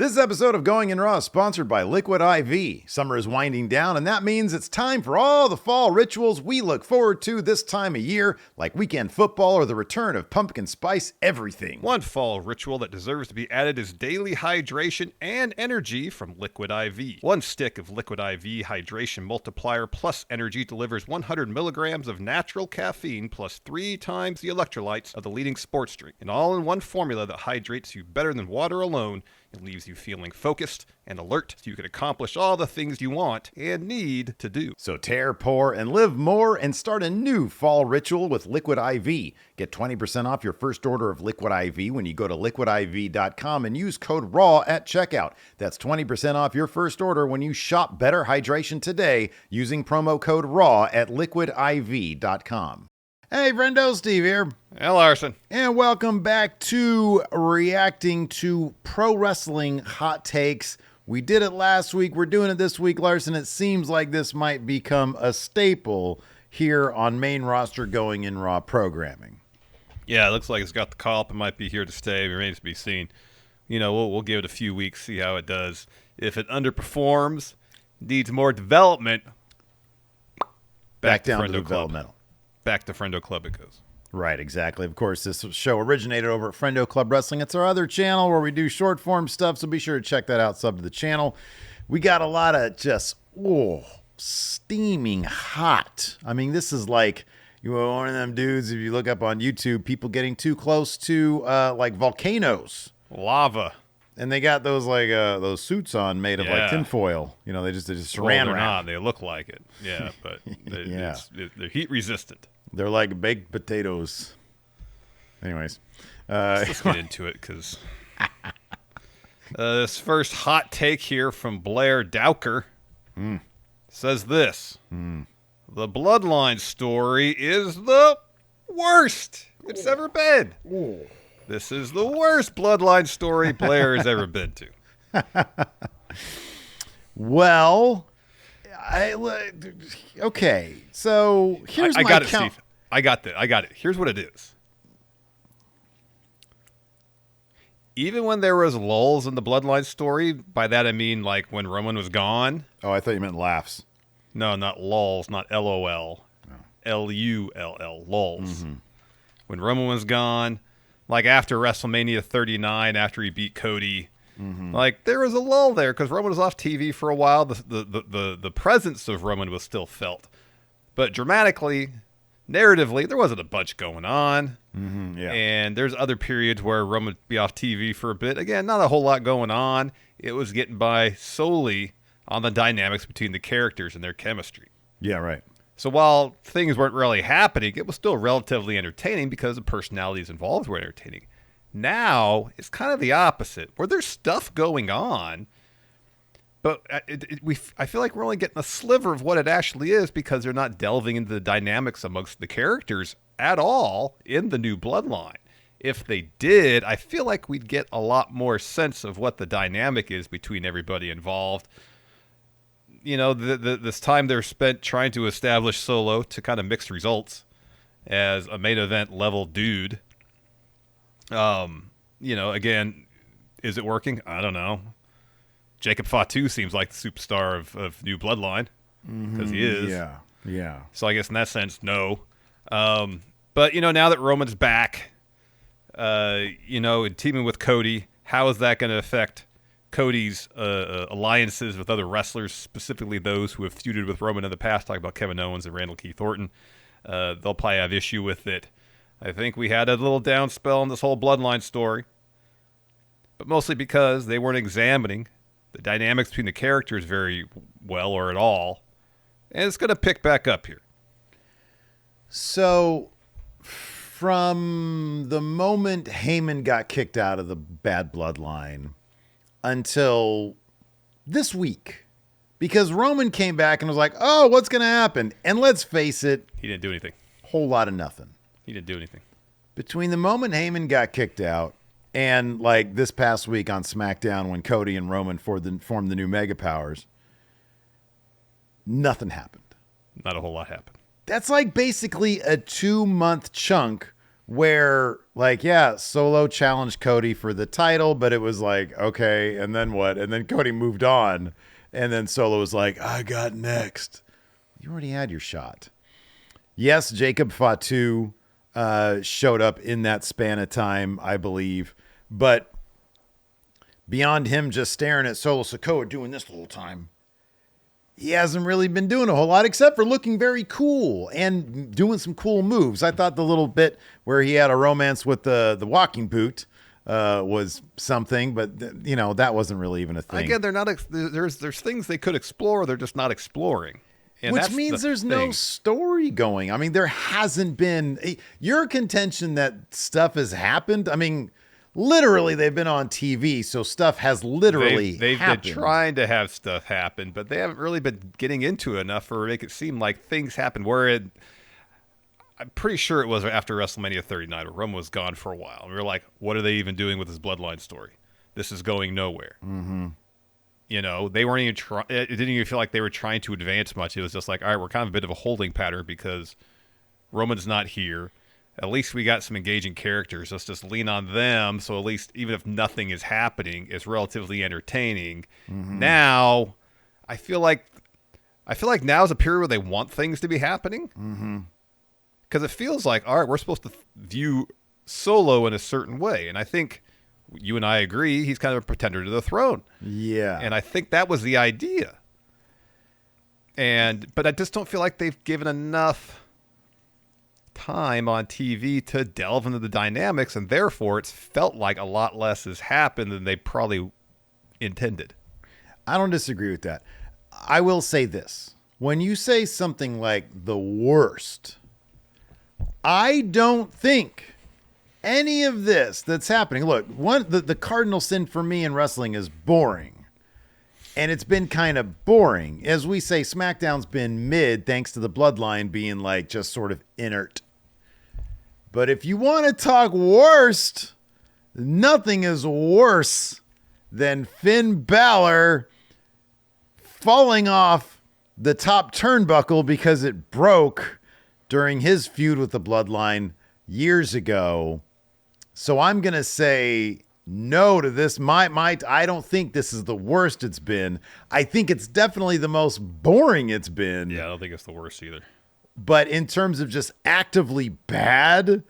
This episode of Going in Raw is sponsored by Liquid IV. Summer is winding down, and that means it's time for all the fall rituals we look forward to this time of year, like weekend football or the return of pumpkin spice everything. One fall ritual that deserves to be added is daily hydration and energy from Liquid IV. One stick of Liquid IV Hydration Multiplier Plus Energy delivers 100 milligrams of natural caffeine plus 3 times the electrolytes of the leading sports drink. An all-in-one formula that hydrates you better than water alone. It leaves you feeling focused and alert so you can accomplish all the things you want and need to do. So tear, pour, and live more and start a new fall ritual with Liquid IV. Get 20% off your first order of Liquid IV when you go to liquidiv.com and use code RAW at checkout. That's 20% off your first order when you shop Better Hydration today using promo code RAW at liquidiv.com. Hey, Friendo, Steve here. Hey, Larson. And welcome back to reacting to pro wrestling hot takes. We did it last week. We're doing it this week, Larson. It seems like this might become a staple here on main roster Going in Raw programming. Yeah, it looks like it's got the call-up. It might be here to stay. It remains to be seen. You know, we'll give it a few weeks, see how it does. If it underperforms, needs more development, back down to the developmental. Back to Friendo Club it goes. Right, exactly. Of course, this show originated over at Friendo Club Wrestling. It's our other channel where we do short form stuff, so be sure to check that out, sub to the channel. We got a lot of just, steaming hot. I mean, this is like, you know, one of them dudes, if you look up on YouTube, people getting too close to, like, volcanoes. Lava. And they got those, like, those suits on made of, like, tinfoil. You know, they just saran wrap. Not. They look like it. Yeah, but they're heat resistant. They're like baked potatoes. Anyways. Let's get into it, because this first hot take here from Blair Dowker says this. The Bloodline story is the worst it's ever been. This is the worst Bloodline story Blair has ever been to. Well, okay. So here's I my got it, count. Steve. I got it. Here's what it is. Even when there was lulls in the Bloodline story, by that I mean like when Roman was gone. Oh, I thought you meant laughs. No, not lulls, not LOL. No. LULL, lulls. When Roman was gone, like after WrestleMania 39, after he beat Cody, like there was a lull there because Roman was off TV for a while. The presence of Roman was still felt, but dramatically, narratively, there wasn't a bunch going on. And there's other periods where Roman would be off TV for a bit. Again, not a whole lot going on. It was getting by solely on the dynamics between the characters and their chemistry. Yeah, right. So while things weren't really happening, it was still relatively entertaining because the personalities involved were entertaining. Now, it's kind of the opposite, where there's stuff going on, but I feel like we're only getting a sliver of what it actually is because they're not delving into the dynamics amongst the characters at all in the new Bloodline. If they did, I feel like we'd get a lot more sense of what the dynamic is between everybody involved. You know, this time they're spent trying to establish Solo to kind of mixed results as a main event level dude. You know, again, is it working? I don't know. Jacob Fatu seems like the superstar of New Bloodline because he is. Yeah. So I guess in that sense, no. But, you know, now that Roman's back, you know, and teaming with Cody, how is that going to affect Cody's alliances with other wrestlers, specifically those who have feuded with Roman in the past? Talk about Kevin Owens and Randall Keith Orton. They'll probably have issue with it. I think we had a little down spell in this whole Bloodline story, but mostly because they weren't examining the dynamics between the characters very well or at all. And it's going to pick back up here. So, from the moment Heyman got kicked out of the Bad Bloodline until this week, because Roman came back and was like, oh, what's going to happen? And let's face it, He didn't do anything. Whole lot of nothing. He didn't do anything. Between the moment Heyman got kicked out and like this past week on SmackDown when Cody and Roman formed the new Mega Powers, nothing happened. Not a whole lot happened. That's like basically a 2-month chunk where like, yeah, Solo challenged Cody for the title, but it was like, okay, and then what? And then Cody moved on, and then Solo was like, I got next. You already had your shot. Yes, Jacob Fatu showed up in that span of time, I believe, but beyond him just staring at Solo Sikoa doing this the whole time, he hasn't really been doing a whole lot except for looking very cool and doing some cool moves. I thought the little bit where he had a romance with the walking boot was something, but that wasn't really even a thing. Again, they're not. There's things they could explore. They're just not exploring. And which means there's no story going. I mean, there hasn't been your contention that stuff has happened. I mean, literally, they've been on TV, so stuff has literally they've happened. been trying to have stuff happen, but they haven't really been getting into it enough to make it seem like things happen. I'm pretty sure it was after WrestleMania 39 where Roman was gone for a while. And we were like, what are they even doing with this Bloodline story? This is going nowhere. Mm-hmm. They weren't even trying. It didn't even feel like they were trying to advance much. It was just like, all right, we're kind of a bit of a holding pattern because Roman's not here. At least we got some engaging characters. Let's just lean on them. So at least even if nothing is happening, it's relatively entertaining. Mm-hmm. Now, I feel like now is a period where they want things to be happening. Mm-hmm. Because it feels like, all right, we're supposed to view Solo in a certain way. And I think you and I agree he's kind of a pretender to the throne. Yeah. And I think that was the idea. But I just don't feel like they've given enough time on TV to delve into the dynamics, and therefore it's felt like a lot less has happened than they probably intended. I don't disagree with that. I will say this. When you say something like the worst, I don't think any of this that's happening. Look, the cardinal sin for me in wrestling is boring. And it's been kind of boring. As we say, SmackDown's been mid thanks to the Bloodline being like just sort of inert. But if you want to talk worst, nothing is worse than Finn Balor falling off the top turnbuckle because it broke during his feud with the Bloodline years ago. So I'm going to say no to this. I don't think this is the worst it's been. I think it's definitely the most boring it's been. Yeah, I don't think it's the worst either. But in terms of just actively bad,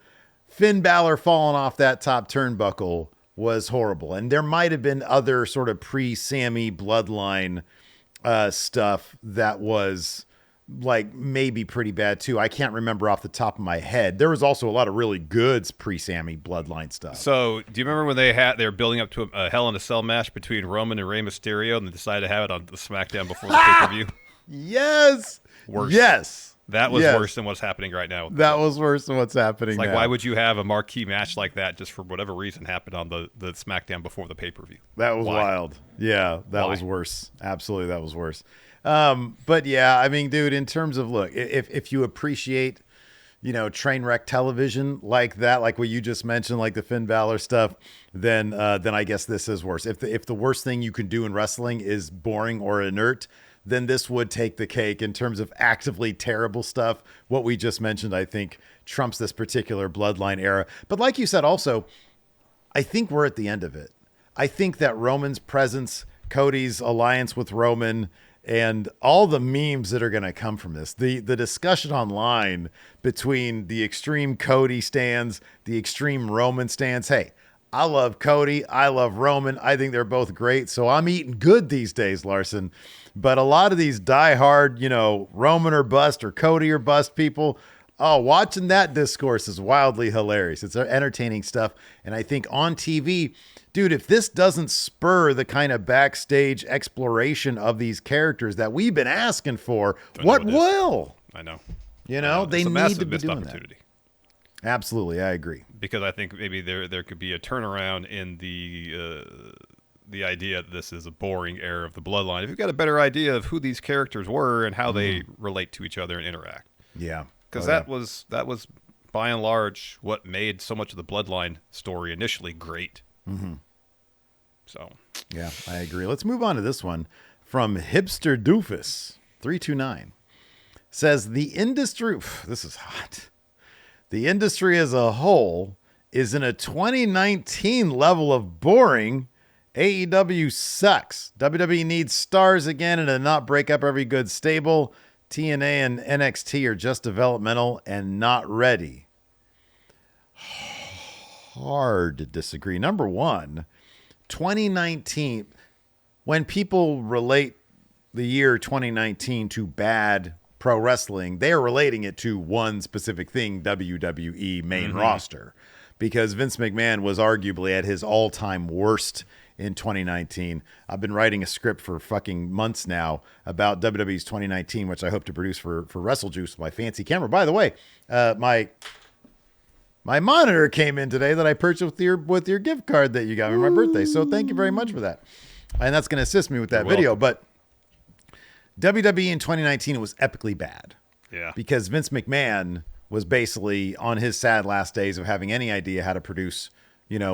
Finn Balor falling off that top turnbuckle was horrible. And there might have been other sort of pre-Sammy Bloodline stuff that was like maybe pretty bad too. I can't remember off the top of my head. There was also a lot of really good pre-Sammy Bloodline stuff. So do you remember when they were building up to a Hell in a Cell match between Roman and Rey Mysterio, and they decided to have it on the SmackDown before the pay-per-view? Yes. Worse. Yes. That was worse than what's happening right now. That was worse than what's happening now. Like, now. why would you have a marquee match like that just for whatever reason happened on the SmackDown before the pay-per-view? That was wild. Yeah, that was worse. Absolutely, that was worse. But yeah, I mean, dude, in terms of, look, if you appreciate, train wreck television like that, like what you just mentioned, like the Finn Balor stuff, then I guess this is worse. If the worst thing you can do in wrestling is boring or inert, then this would take the cake in terms of actively terrible stuff. What we just mentioned, I think, trumps this particular Bloodline era. But like you said, also, I think we're at the end of it. I think that Roman's presence, Cody's alliance with Roman, and all the memes that are going to come from this, the discussion online between the extreme Cody stands, the extreme Roman stands. Hey, I love Cody. I love Roman. I think they're both great. So I'm eating good these days, Larson. But a lot of these diehard, Roman or bust or Cody or bust people, watching that discourse is wildly hilarious. It's entertaining stuff. And I think on TV, dude, if this doesn't spur the kind of backstage exploration of these characters that we've been asking for, what will? I know. They need to be doing opportunity. That. Absolutely, I agree. Because I think maybe there could be a turnaround in the idea that this is a boring era of the Bloodline. If you've got a better idea of who these characters were and how they relate to each other and interact. Yeah. Because that was by and large what made so much of the Bloodline story initially great. Mm-hmm. So. Yeah, I agree. Let's move on to this one from Hipster Doofus 329. Says the industry. This is hot. The industry as a whole is in a 2019 level of boring. AEW sucks. WWE needs stars again and to not break up every good stable. TNA and NXT are just developmental and not ready. Hard to disagree. Number one, 2019, when people relate the year 2019 to bad pro wrestling, they are relating it to one specific thing, WWE main roster, because Vince McMahon was arguably at his all-time worst in 2019. I've been writing a script for fucking months now about WWE's 2019, which I hope to produce for WrestleJuice with my fancy camera. By the way, my monitor came in today that I purchased with your gift card that you got me for my birthday. So thank you very much for that. And that's going to assist me with that video. But WWE in 2019 was epically bad. Yeah. Because Vince McMahon was basically on his sad last days of having any idea how to produce,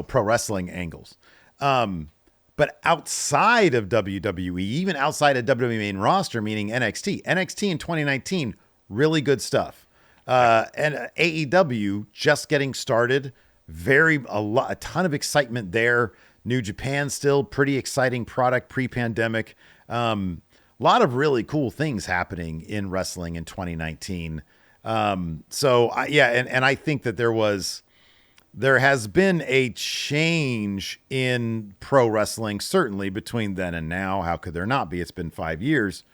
pro wrestling angles. But outside of WWE, even outside of WWE main roster, meaning NXT in 2019, really good stuff. And AEW just getting started, a ton of excitement there. New Japan still pretty exciting product pre-pandemic. A lot of really cool things happening in wrestling in 2019. And I think that there has been a change in pro wrestling, certainly between then and now. How could there not be? It's been 5 years.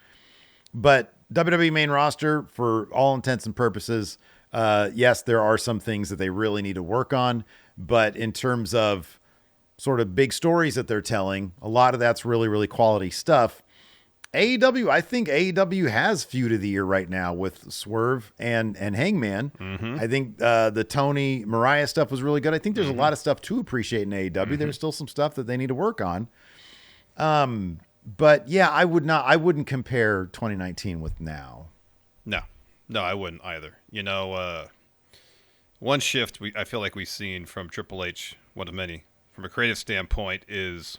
But WWE main roster, for all intents and purposes, yes, there are some things that they really need to work on. But in terms of sort of big stories that they're telling, a lot of that's really, really quality stuff. AEW, I think AEW has feud of the year right now with Swerve and Hangman. I think the Tony Mariah stuff was really good. I think there's a lot of stuff to appreciate in AEW. There's still some stuff that they need to work on. But yeah, I wouldn't compare 2019 with now. No, I wouldn't either. One shift I feel like we've seen from Triple H, one of many, from a creative standpoint is,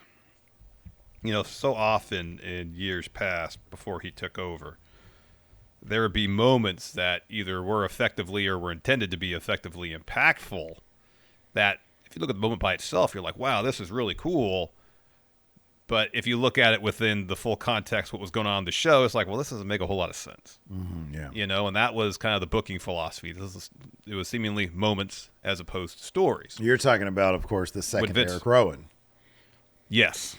so often in years past before he took over, there would be moments that either were effectively or were intended to be effectively impactful that if you look at the moment by itself, you're like, wow, this is really cool. But if you look at it within the full context, what was going on in the show, it's like, well, this doesn't make a whole lot of sense. And that was kind of the booking philosophy. It was seemingly moments as opposed to stories. You're talking about, of course, the second Eric Rowan. Yes.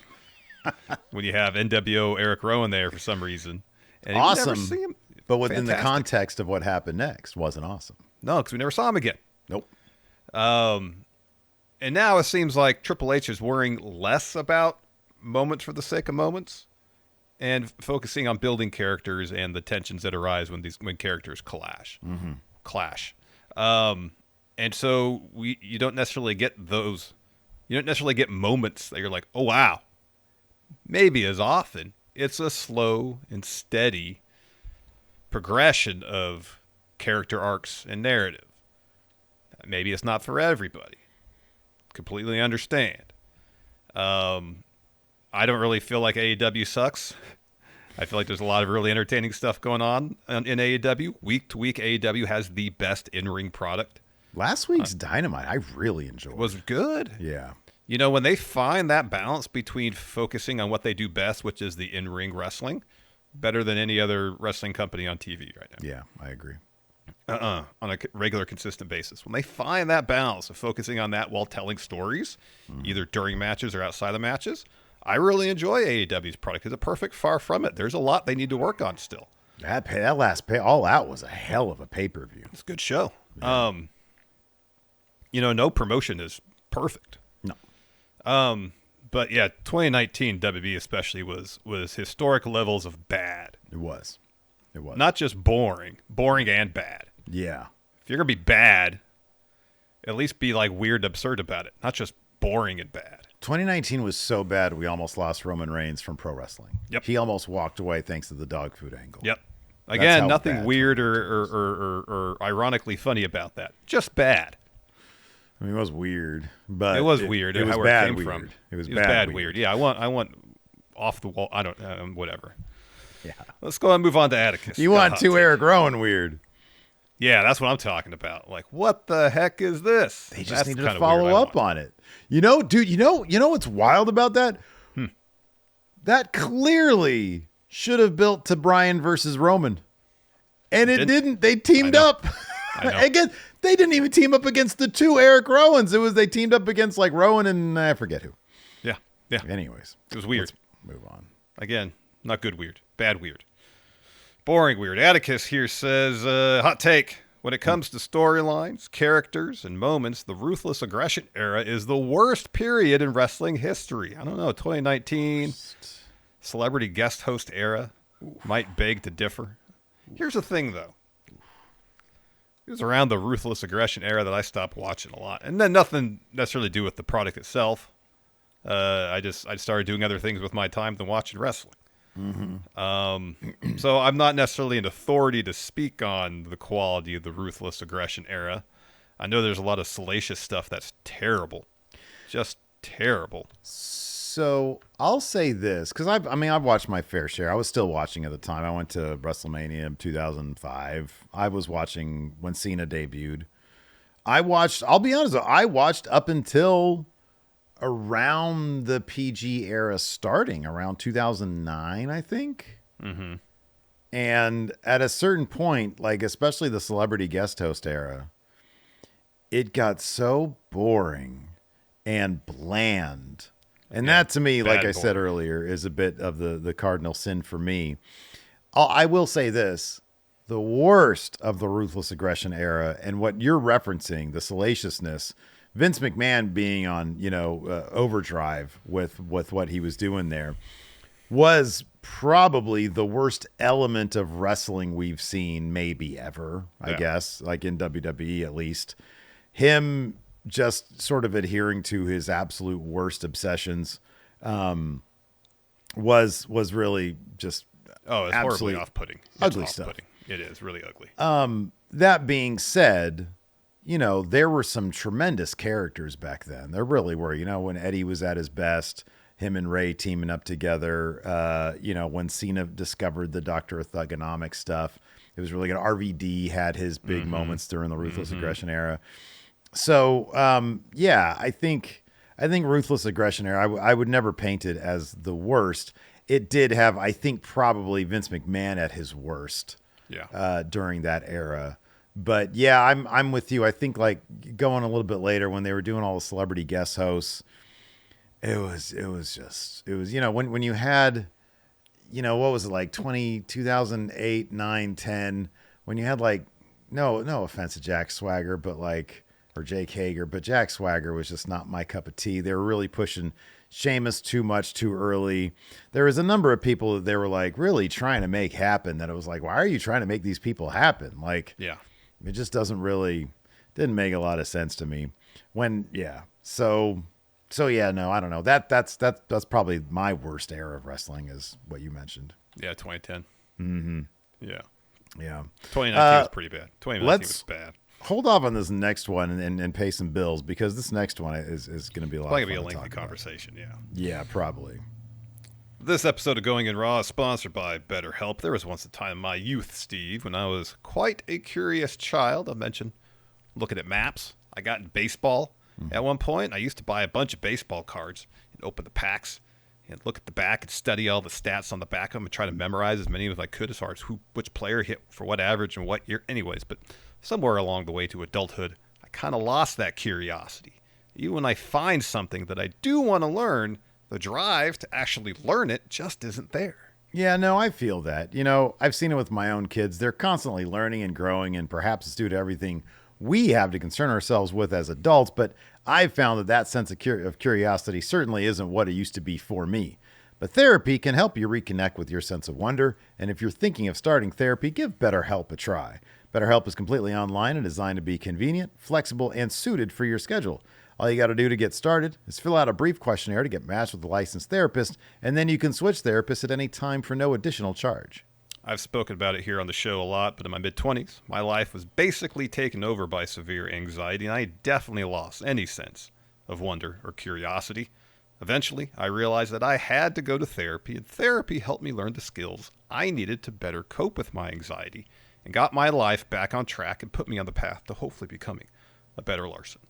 When you have NWO Eric Rowan there for some reason. And awesome. But within the context of what happened next, wasn't awesome. No, because we never saw him again. Nope. And now it seems like Triple H is worrying less about moments for the sake of moments and focusing on building characters and the tensions that arise when characters clash. And so you don't necessarily get those. You don't necessarily get moments that you're like, oh, wow. Maybe as often. It's a slow and steady progression of character arcs and narrative. Maybe it's not for everybody. Completely understand. I don't really feel like AEW sucks. I feel like there's a lot of really entertaining stuff going on in AEW. Week to week, AEW has the best in-ring product. Last week's Dynamite, I really enjoyed. It was good. Yeah. When they find that balance between focusing on what they do best, which is the in-ring wrestling, better than any other wrestling company on TV right now. Yeah, I agree. On a regular, consistent basis. When they find that balance of focusing on that while telling stories, either during matches or outside the matches, I really enjoy AEW's product. It's a perfect far from it. There's a lot they need to work on still. That last All Out was a hell of a pay-per-view. It's a good show. Yeah. No promotion is perfect. No. But yeah, 2019 WWE especially was historic levels of bad. It was. Not just boring and bad. Yeah. If you're going to be bad, at least be like weird, absurd about it. Not just boring and bad. 2019 was so bad we almost lost Roman Reigns from pro wrestling. Yep. He almost walked away thanks to the dog food angle. Yep. Again, nothing weird or ironically funny about that. Just bad. I mean, it was weird, but it was weird. It was bad weird. It was bad weird. Yeah, I want off the wall. I don't whatever. Yeah. Let's go and move on to Atticus. You want two Eric Rowan weird. Yeah, that's what I'm talking about. Like, what the heck is this? They just That's needed the to kind of weird follow I up want. on it. Dude, you know what's wild about that? That clearly should have built to Bryan versus Roman. And it didn't. They I teamed know. up. I know. Again, they didn't even team up against the two Eric Rowans. They teamed up against like Rowan and I forget who. Yeah, yeah. Anyways, It was weird. let's move on. Again, not good weird. Bad weird. Boring weird. Atticus here says, hot take. When it comes to storylines, characters, and moments, the Ruthless Aggression era is the worst period in wrestling history. I don't know, 2019, celebrity guest host era might beg to differ. Here's the thing, though. It was around the Ruthless Aggression era that I stopped watching a lot. And then nothing necessarily to do with the product itself. I started doing other things with my time than watching wrestling. So I'm not necessarily an authority to speak on the quality of the Ruthless Aggression era. I know there's a lot of salacious stuff that's terrible. Just terrible. So I'll say this because I've watched my fair share. I was still watching at the time. I went to WrestleMania in 2005. I was watching when Cena debuted. I'll be honest, I watched up until around the PG era starting, around 2009, I think. Mm-hmm. And at a certain point, like especially the celebrity guest host era, it got so boring and bland. And that to me, like I said earlier, is a bit of the cardinal sin for me. I will say this. The worst of the Ruthless Aggression era and what you're referencing, the salaciousness, Vince McMahon being on, overdrive with what he was doing there, was probably the worst element of wrestling we've seen maybe ever, I guess, like in WWE at least. Him just sort of adhering to his absolute worst obsessions was really just it's horribly off-putting. Ugly stuff. It is really ugly. That being said, there were some tremendous characters back then. There really were. When Eddie was at his best, him and Ray teaming up together. When Cena discovered the Dr. Thugonomics stuff, it was really good. RVD had his big moments during the Ruthless Aggression era. So, I think Ruthless Aggression era, I would never paint it as the worst. It did have, I think, probably Vince McMahon at his worst. Yeah. During that era. But yeah, I'm with you. I think like going a little bit later when they were doing all the celebrity guest hosts, it was when you had, what was it like 2008, 9, 10, when you had like, no offense to Jack Swagger, but like, or Jake Hager, but Jack Swagger was just not my cup of tea. They were really pushing Sheamus too much too early. There was a number of people that they were like really trying to make happen that it was like, why are you trying to make these people happen? Like, Yeah. it just didn't make a lot of sense to me So yeah, no, I don't know. That's probably my worst era of wrestling is what you mentioned. Yeah, 2010. Mm-hmm. Yeah. Yeah. 2019 was pretty bad. 2019 was bad. Hold off on this next one and pay some bills because this next one is going to be a lot. Probably of fun gonna be a to lengthy talk about. conversation. Yeah. Yeah, probably. This episode of Going in Raw is sponsored by BetterHelp. There was once a time in my youth, Steve, when I was quite a curious child. I mentioned looking at maps. I got in baseball at one point. I used to buy a bunch of baseball cards and open the packs and look at the back and study all the stats on the back of them and try to memorize as many as I could as far as which player hit for what average and what year. Anyways, but somewhere along the way to adulthood, I kind of lost that curiosity. Even when I find something that I do want to learn, the drive to actually learn it just isn't there. Yeah, no, I feel that. I've seen it with my own kids. They're constantly learning and growing, and perhaps it's due to everything we have to concern ourselves with as adults. But I've found that sense of curiosity certainly isn't what it used to be for me. But therapy can help you reconnect with your sense of wonder. And if you're thinking of starting therapy, give BetterHelp a try. BetterHelp is completely online and designed to be convenient, flexible, and suited for your schedule. All you got to do to get started is fill out a brief questionnaire to get matched with a licensed therapist, and then you can switch therapists at any time for no additional charge. I've spoken about it here on the show a lot, but in my mid-20s, my life was basically taken over by severe anxiety, and I definitely lost any sense of wonder or curiosity. Eventually, I realized that I had to go to therapy, and therapy helped me learn the skills I needed to better cope with my anxiety and got my life back on track and put me on the path to hopefully becoming a better Larson.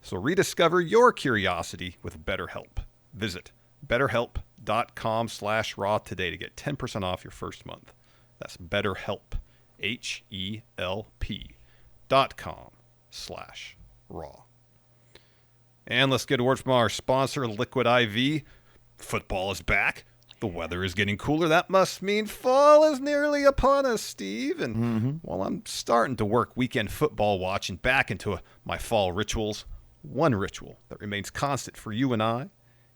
So rediscover your curiosity with BetterHelp. Visit betterhelp.com/raw today to get 10% off your first month. That's BetterHelp, HELP.com/raw. And let's get a word from our sponsor, Liquid IV. Football is back. The weather is getting cooler. That must mean fall is nearly upon us, Steve. And while I'm starting to work weekend football watching back into my fall rituals, one ritual that remains constant for you and I,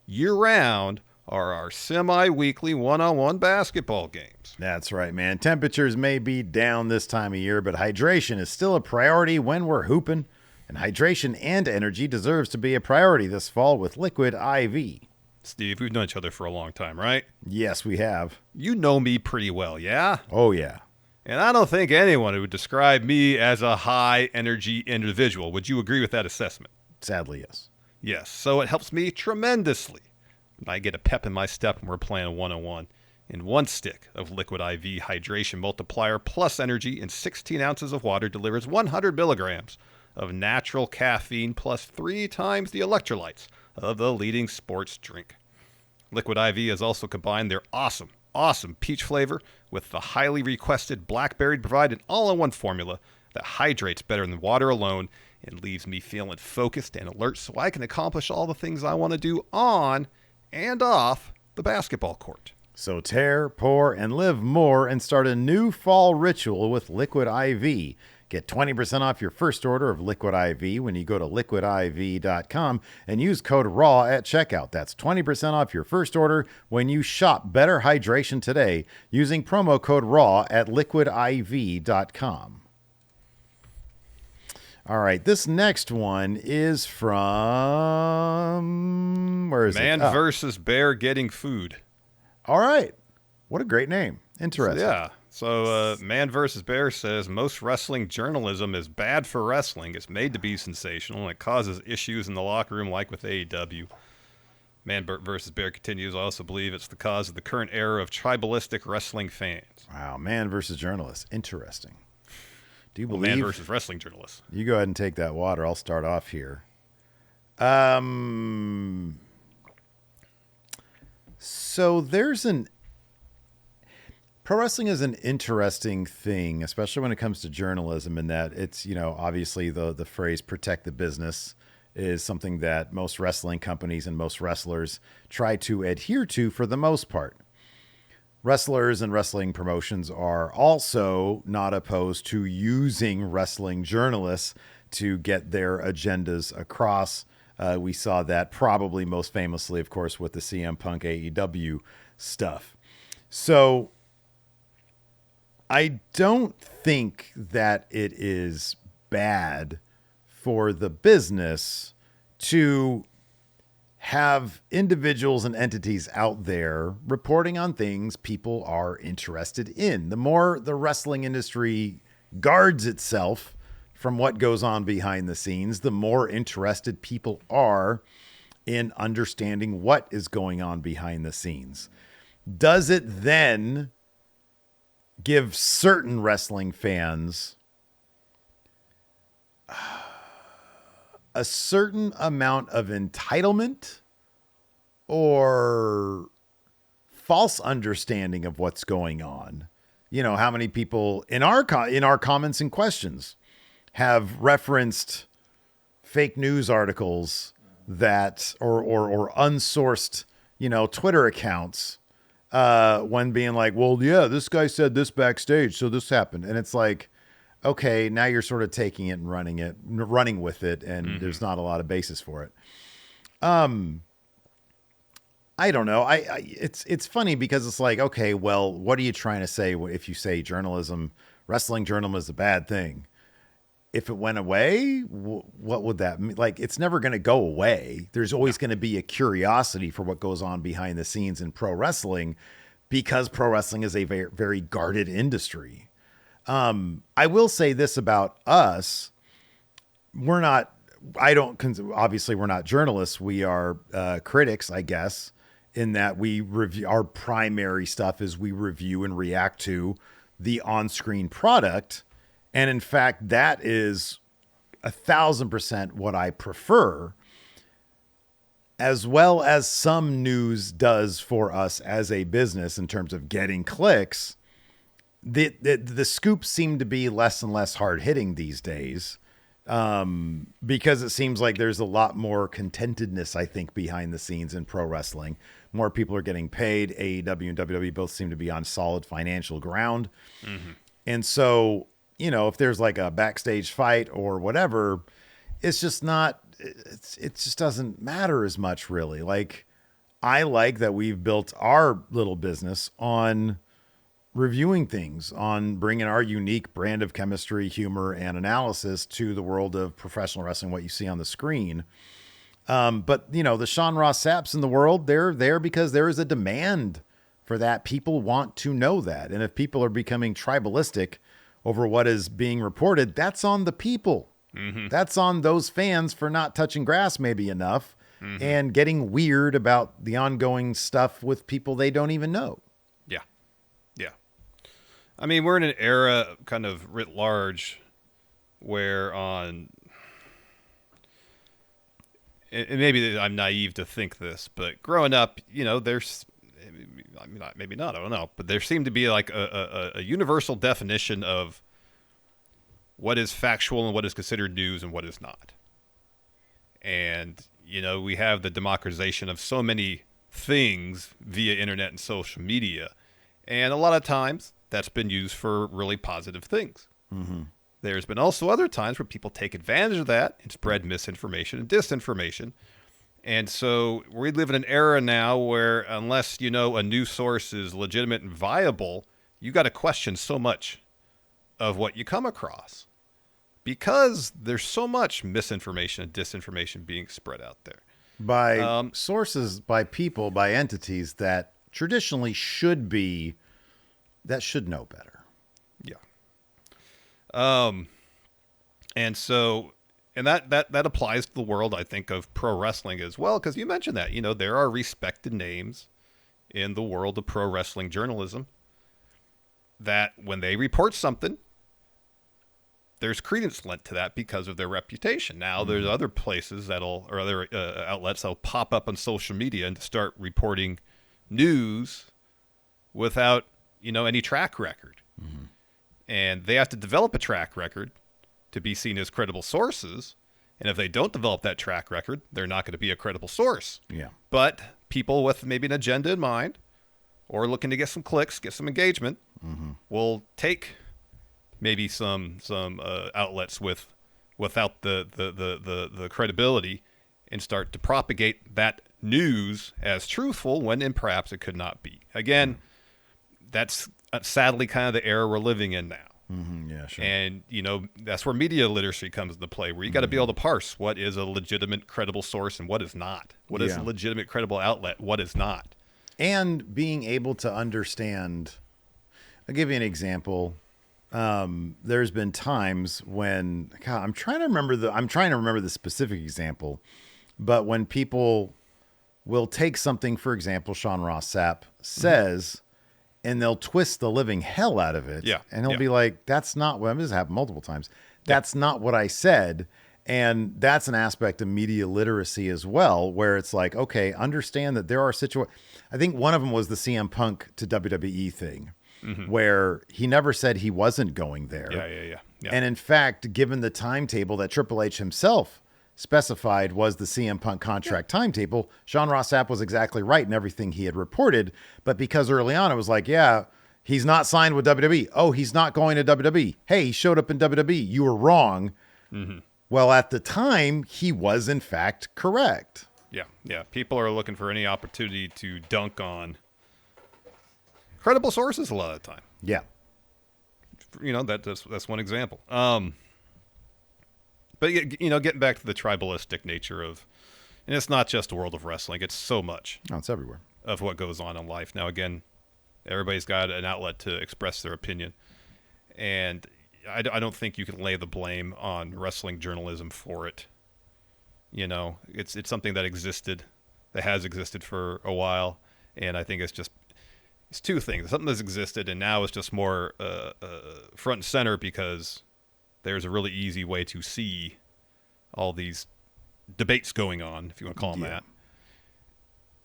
year-round, are our semi-weekly one-on-one basketball games. That's right, man. Temperatures may be down this time of year, but hydration is still a priority when we're hooping. And hydration and energy deserves to be a priority this fall with Liquid IV. Steve, we've known each other for a long time, right? Yes, we have. You know me pretty well, yeah? Oh, yeah. And I don't think anyone would describe me as a high-energy individual. Would you agree with that assessment? Sadly, yes. Yes, so it helps me tremendously. I get a pep in my step when we're playing one-on-one. In one stick of Liquid IV Hydration Multiplier plus energy and 16 ounces of water delivers 100 milligrams of natural caffeine plus 3 times the electrolytes of the leading sports drink. Liquid IV has also combined their awesome peach flavor with the highly requested blackberry to provide an all-in-one formula that hydrates better than water alone and leaves me feeling focused and alert so I can accomplish all the things I want to do on and off the basketball court. So tear, pour, and live more and start a new fall ritual with Liquid IV. Get 20% off your first order of Liquid IV when you go to liquidiv.com and use code RAW at checkout. That's 20% off your first order when you shop Better Hydration today using promo code RAW at liquidiv.com. All right, this next one is from... Where is it? Man versus bear getting food. All right. What a great name. Interesting. Yeah. So Man vs. Bear says most wrestling journalism is bad for wrestling. It's made to be sensational, and it causes issues in the locker room like with AEW. Man vs. Bear continues, I also believe it's the cause of the current era of tribalistic wrestling fans. Wow, man versus journalist. Interesting. Do you believe... Man versus wrestling journalists. You go ahead and take that water. I'll start off here. So there's an... Pro wrestling is an interesting thing, especially when it comes to journalism, in that it's, you know, obviously the phrase protect the business is something that most wrestling companies and most wrestlers try to adhere to for the most part. Wrestlers and wrestling promotions are also not opposed to using wrestling journalists to get their agendas across. We saw that probably most famously, of course, with the CM Punk AEW stuff. So I don't think that it is bad for the business to have individuals and entities out there reporting on things people are interested in. The more the wrestling industry guards itself from what goes on behind the scenes, the more interested people are in understanding what is going on behind the scenes. Does it then give certain wrestling fans a certain amount of entitlement or false understanding of what's going on? You know, how many people in our comments and questions have referenced fake news articles that or unsourced, you know, Twitter accounts when being like, well, yeah, this guy said this backstage, so this happened. And it's like, okay, now you're sort of taking it and running with it, and there's not a lot of basis for it. I don't know. It's funny because it's like, okay, well, what are you trying to say if you say wrestling journalism is a bad thing? If it went away, what would that mean? Like, it's never going to go away. There's always going to be a curiosity for what goes on behind the scenes in pro wrestling, because pro wrestling is a very, very guarded industry. I will say this about us. Obviously we're not journalists. We are critics, I guess, in that we review. Our primary stuff is we review and react to the on-screen product. And in fact, that is 1,000% what I prefer, as well as some news does for us as a business in terms of getting clicks. The scoops seem to be less and less hard hitting these days, because it seems like there's a lot more contentedness, I think, behind the scenes in pro wrestling. More people are getting paid. AEW and WWE both seem to be on solid financial ground. Mm-hmm. And so, if there's like a backstage fight or whatever, it's just not, it just doesn't matter as much, really. Like, I like that we've built our little business on reviewing things, on bringing our unique brand of chemistry, humor, and analysis to the world of professional wrestling, what you see on the screen. But, the Sean Ross Sapps in the world, they're there because there is a demand for that. People want to know that. And if people are becoming tribalistic over what is being reported, that's on the people. Mm-hmm. That's on those fans for not touching grass maybe enough, mm-hmm. and getting weird about the ongoing stuff with people they don't even know. Yeah. Yeah. I mean, we're in an era kind of writ large where and maybe I'm naive to think this, but growing up, there's, maybe not, I don't know, but there seemed to be like a universal definition of what is factual and what is considered news and what is not. And, we have the democratization of so many things via internet and social media. And a lot of times that's been used for really positive things. Mm-hmm. There's been also other times where people take advantage of that and spread misinformation and disinformation. And so we live in an era now where unless a news source is legitimate and viable, you got to question so much of what you come across, because there's so much misinformation and disinformation being spread out there. By sources, by people, by entities that traditionally should know better. Yeah. And so, and that applies to the world, I think, of pro wrestling as well, because you mentioned that, there are respected names in the world of pro wrestling journalism that when they report something, there's credence lent to that because of their reputation. Now, there's other places or other outlets that'll pop up on social media and start reporting news without, any track record. Mm-hmm. And they have to develop a track record to be seen as credible sources. And if they don't develop that track record, they're not going to be a credible source. Yeah. But people with maybe an agenda in mind, or looking to get some clicks, get some engagement, mm-hmm. will take maybe some outlets without the credibility and start to propagate that news as truthful when perhaps it could not be. Again, that's sadly kind of the era we're living in now. Mm-hmm, yeah, sure. And, that's where media literacy comes into play, where you got to be able to parse what is a legitimate, credible source and what is not. What is a legitimate, credible outlet, what is not. And being able to understand. I'll give you an example. There's been times when, God, I'm trying to remember the specific example, but when people will take something, for example, Sean Ross Sapp says, and they'll twist the living hell out of it. Yeah. And he'll be like, that's not what, this has happened multiple times. That's not what I said. And that's an aspect of media literacy as well, where it's like, okay, understand that there are situations. I think one of them was the CM Punk to WWE thing. Mm-hmm. Where he never said he wasn't going there. Yeah. And in fact, given the timetable that Triple H himself specified was the CM Punk contract timetable, Sean Ross Sapp was exactly right in everything he had reported. But because early on it was like, he's not signed with WWE. Oh, he's not going to WWE. Hey, he showed up in WWE. You were wrong. Mm-hmm. Well, at the time, he was in fact correct. Yeah. People are looking for any opportunity to dunk on credible sources a lot of the time. Yeah. That's one example. But, getting back to the tribalistic nature of, and it's not just the world of wrestling, it's so much. No, it's everywhere. Of what goes on in life. Now, again, everybody's got an outlet to express their opinion. And I don't think you can lay the blame on wrestling journalism for it. It's something that has existed for a while. And I think it's just, It's two things. Something that's existed and now is just more front and center because there's a really easy way to see all these debates going on, if you want to call them that.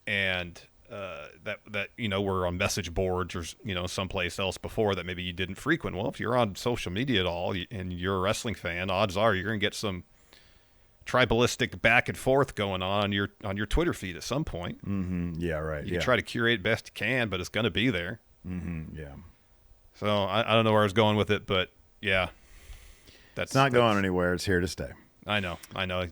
And that were on message boards or someplace else before that maybe you didn't frequent. Well, if you're on social media at all and you're a wrestling fan, odds are you're going to get some tribalistic back and forth going on your Twitter feed at some point. Mm-hmm. Yeah, right. You try to curate best you can, but it's going to be there. Mm-hmm. Yeah. So I don't know where I was going with it, but yeah, it's not going anywhere. It's here to stay. I know.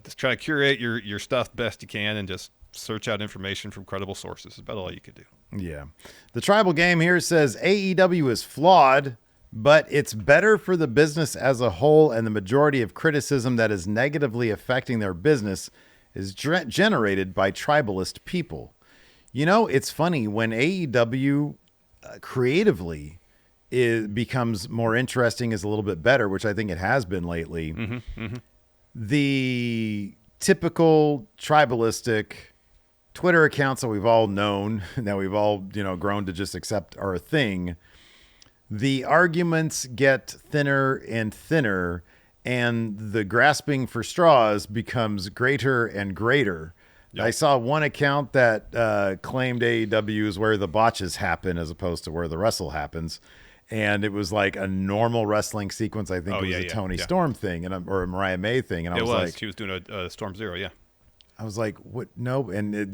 Just try to curate your stuff best you can and just search out information from credible sources. It's about all you could do. Yeah. The Tribal Game here says AEW is flawed, but it's better for the business as a whole, and the majority of criticism that is negatively affecting their business is generated by tribalist people. It's funny when AEW creatively becomes more interesting, is a little bit better, which I think it has been lately. Mm-hmm, mm-hmm. The typical tribalistic Twitter accounts that we've all known, that we've all, grown to just accept are a thing. The arguments get thinner and thinner, and the grasping for straws becomes greater and greater. Yep. I saw one account that claimed AEW is where the botches happen as opposed to where the wrestle happens. And it was like a normal wrestling sequence. I think it was a Tony Storm thing or a Mariah May thing. And I was like, she was doing a Storm Zero. Yeah. I was like, what? No. And it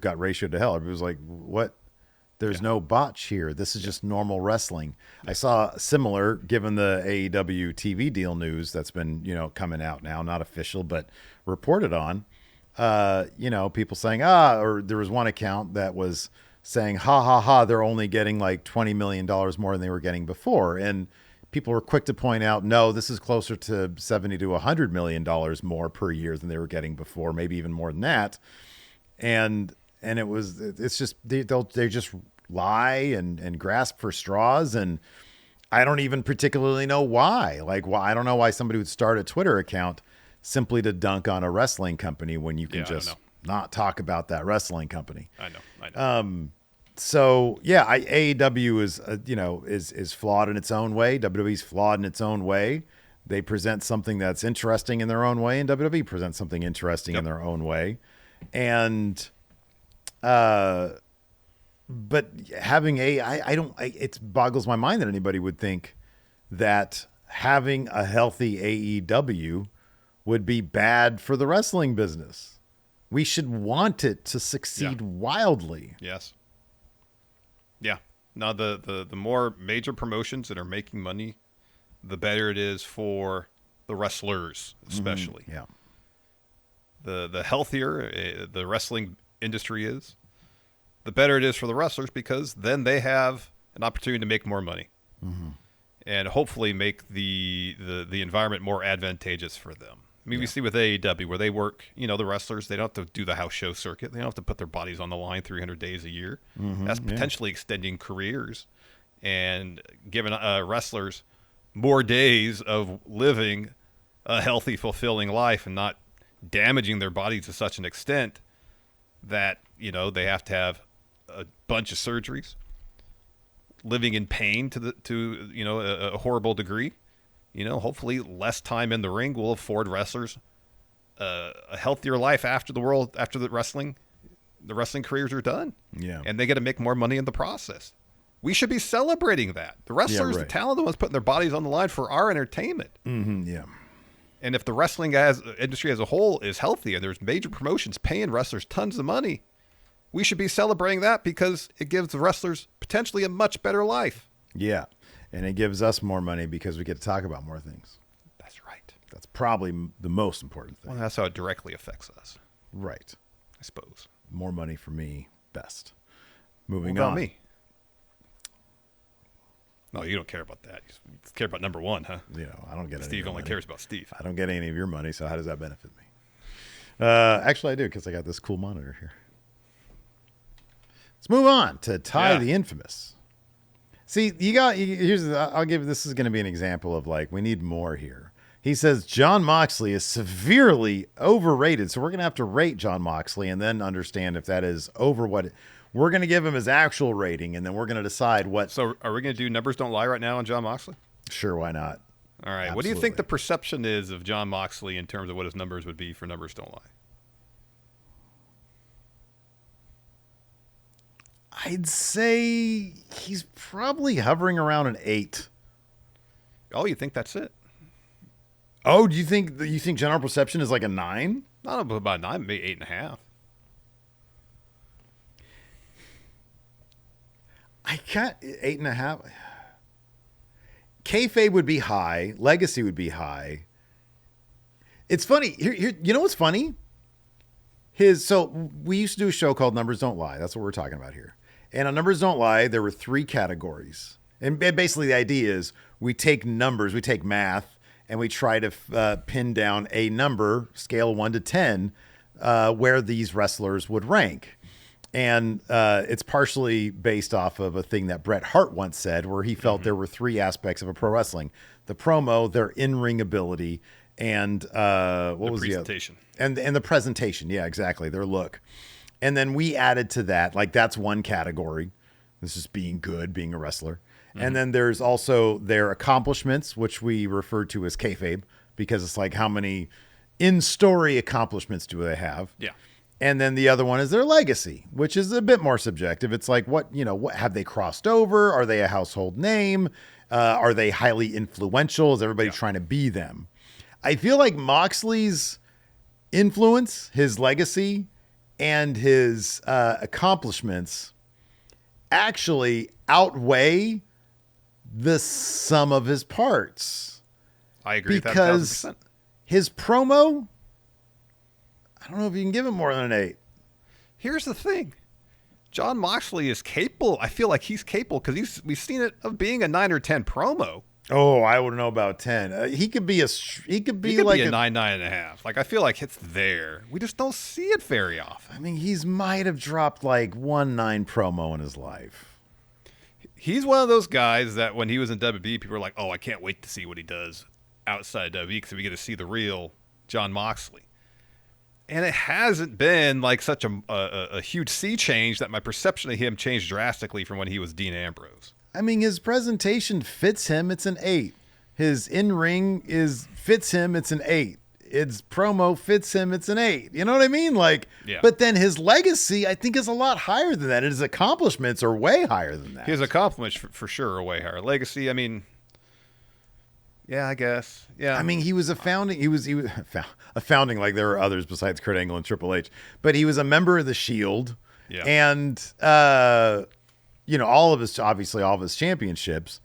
got ratioed to hell. It was like, what? There's no botch here. This is just normal wrestling. Yeah. I saw similar, given the AEW TV deal news that's been, coming out now, not official, but reported on, people saying, or there was one account that was saying, they're only getting like $20 million more than they were getting before. And people were quick to point out, no, this is closer to $70 to $100 million more per year than they were getting before, maybe even more than that. And it's just, they just lie and grasp for straws. And I don't even particularly know why. I don't know why somebody would start a Twitter account simply to dunk on a wrestling company when you can just not talk about that wrestling company. I know. So yeah, AEW is flawed in its own way. WWE's flawed in its own way. They present something that's interesting in their own way, and WWE presents something interesting in their own way. And, but having it boggles my mind that anybody would think that having a healthy AEW would be bad for the wrestling business. We should want it to succeed wildly. Yes. Yeah. Now, the more major promotions that are making money, the better it is for the wrestlers, especially. Mm-hmm. Yeah. The healthier the wrestling industry is, the better it is for the wrestlers because then they have an opportunity to make more money. Mm-hmm. And hopefully make the environment more advantageous for them. I mean, we see with AEW where they work, the wrestlers, they don't have to do the house show circuit. They don't have to put their bodies on the line 300 days a year. Mm-hmm, that's potentially extending careers and giving wrestlers more days of living a healthy, fulfilling life and not damaging their bodies to such an extent that, they have to have a bunch of surgeries, living in pain to a horrible degree. Hopefully less time in the ring will afford wrestlers a healthier life after the wrestling careers are done. Yeah. And they get to make more money in the process. We should be celebrating that. The wrestlers, the talent, the ones putting their bodies on the line for our entertainment. Mm-hmm, yeah. And if the wrestling industry as a whole is healthy and there's major promotions paying wrestlers tons of money, we should be celebrating that because it gives the wrestlers potentially a much better life. Yeah. And it gives us more money because we get to talk about more things. That's right. That's probably the most important thing. Well, that's how it directly affects us. Right. I suppose. More money for me, best. Moving what about on. Me? No, you don't care about that. You care about number one, huh? I don't get it. Steve only cares about Steve. I don't get any of your money, so how does that benefit me? Actually, I do because I got this cool monitor here. Let's move on to Ty the Infamous. See, I'll give, this is going to be an example of we need more here. He says Jon Moxley is severely overrated. So we're going to have to rate Jon Moxley and then understand if that is over what We're going to give him his actual rating, and then we're going to decide what. So are we going to do Numbers Don't Lie right now on Jon Moxley? Sure, why not? All right. Absolutely. What do you think the perception is of Jon Moxley in terms of what his numbers would be for Numbers Don't Lie? I'd say he's probably hovering around an 8. Oh, you think that's it? Oh, do you think general perception is like a 9? Not about 9, maybe 8.5. I can't 8.5. Kayfabe would be high. Legacy would be high. It's funny. Here, you know what's funny? So we used to do a show called Numbers Don't Lie. That's what we're talking about here. And on Numbers Don't Lie, there were 3 categories. And basically the idea is we take numbers, we take math, and we try to pin down a number, scale 1 to 10, where these wrestlers would rank. And it's partially based off of a thing that Bret Hart once said, where he felt there were 3 aspects of a pro wrestling: the promo, their in-ring ability, and what was the presentation? And the presentation. Yeah, exactly. Their look. And then we added to that, like that's one category. This is being good, being a wrestler. And then there's also their accomplishments, which we refer to as kayfabe, because it's like how many in-story accomplishments do they have? Yeah. And then the other one is their legacy, which is a bit more subjective. It's like, what have they crossed over? Are they a household name? Are they highly influential? Is everybody trying to be them? I feel like Moxley's influence, his legacy, and his accomplishments actually outweigh the sum of his parts. I agree with that because 1,000%. His promo, I don't know if you can give him more than an 8. Here's the thing. Jon Moxley is capable. I feel like he's capable because we've seen it of being a 9 or 10 promo. Oh, I wouldn't know about 10. He could be like a 9, 9.5. Like I feel like it's there. We just don't see it very often. I mean, he's might have dropped like 1 9 promo in his life. He's one of those guys that when he was in WWE, people were like, "Oh, I can't wait to see what he does outside WWE because we get to see the real Jon Moxley." And it hasn't been like such a huge sea change that my perception of him changed drastically from when he was Dean Ambrose. I mean, his presentation fits him. It's an 8. His in-ring fits him. It's an 8. His promo fits him. It's an 8. You know what I mean? Like, yeah. But then his legacy, I think, is a lot higher than that. His accomplishments are way higher than that. His accomplishments, for sure, are way higher. Legacy, I mean, yeah, I guess. Yeah. I mean, he was a founding. He was a founding, like there were others besides Kurt Angle and Triple H. But he was a member of the Shield, and all of his championships.